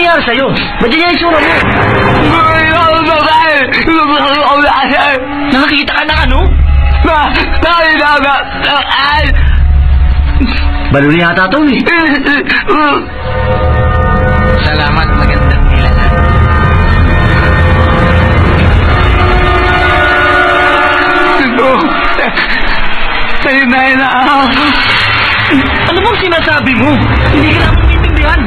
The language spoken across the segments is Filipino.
nangyayari sa'yo? Ba't yan yung itsura mo? Nakakita ka na ano? Baluli yata ito eh. Salamat, magandang nilalang. Tayo na ako. Ano bang sinasabi mo? Hindi ka namin maintindihan.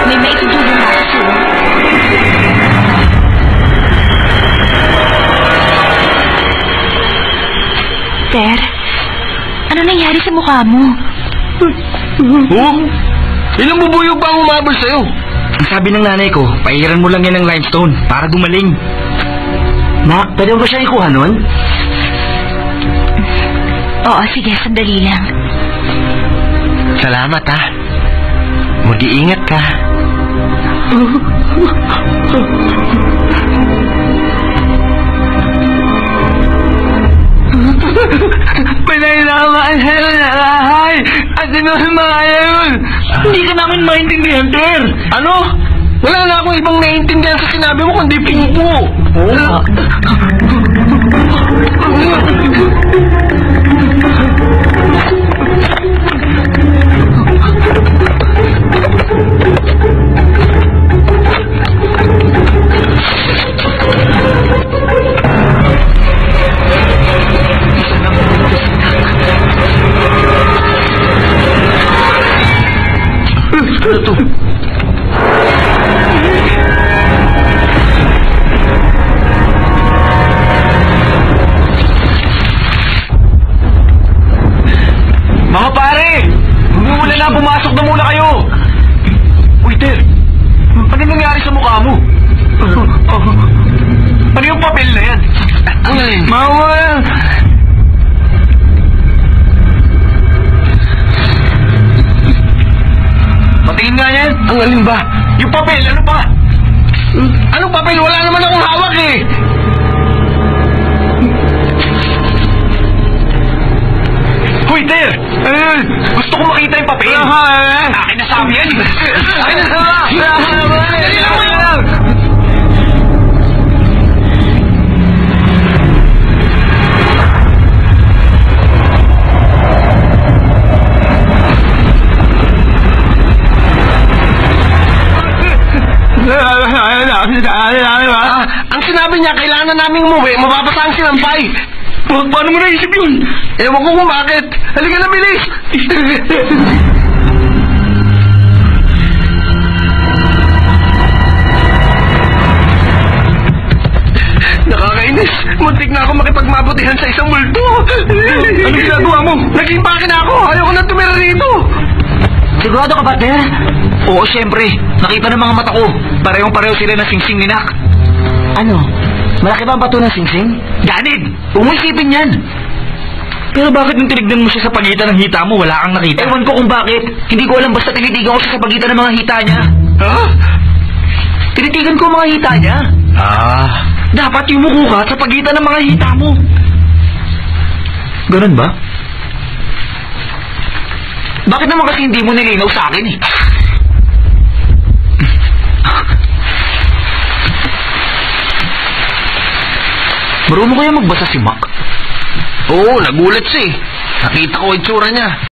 May maitutulong ako sa'yo. Ter, ano nangyari sa mukha mo? Ilang bubuyog ba ang umabol sa'yo? Ang sabi ng nanay ko, pairan mo lang yan ng limestone para gumaling. Nak, pwede mo ba siya ikuha nun? Oo, sige, sandali lang. Salamat, ha. Mag-iingat ka. Pinailamaan sa'yo na lahay at mga yun. Hindi ka namin maintindihan, Ter. Ano? Wala na akong ibang naiintindihan sa sinabi mo kundi pingpo. Ano to? Mga pare! Wala na, pumasok na muna kayo! Uy, Ter! Ano nangyari sa mukha mo? Ano yung papel na yan? Mawala! Patingin nga yan! Ang alin ba? Yung papel, ano pa? Anong papel? Wala naman akong hawak eh! Hoy, Ter! Gusto ko makita yung papel! Akin na sabi yan! Akin na sabi! Dali lang mo yan! Ang sinabi niya, kailangan namin umuwi, mababasa ang sinampay. Paano mo naisip yun? Ewan ko kung bakit. Halika na, bilis! Nakakainis. Muntik na ako makipagmabutihan sa isang multo. Anong ginagawa mo? Nag-impake na ako. Ayoko na tumira rito. Sigurado ka ba, Ter? Oo, syempre. Nakita ng mga mata ko. Parehong-pareho sila ng singsing ni Nak. Ano? Malaki ba ang bato ng singsing? Ganid! Huwag mo isipin yan. Pero bakit nung tinignan mo siya sa pagitan ng hita mo, wala kang nakita? Ewan ko kung bakit. Hindi ko alam, basta tinitigan ko siya sa pagitan ng mga hita niya. Ha? Tinitigan ko ang mga hita niya. Dapat yumuko ka sa pagitan ng mga hita mo. Ganun ba? Bakit naman kasi hindi mo nilinaw sa akin eh? Marunong kaya magbasa si Mac? Oo, nagulat siya eh. Nakita ko itsura niya.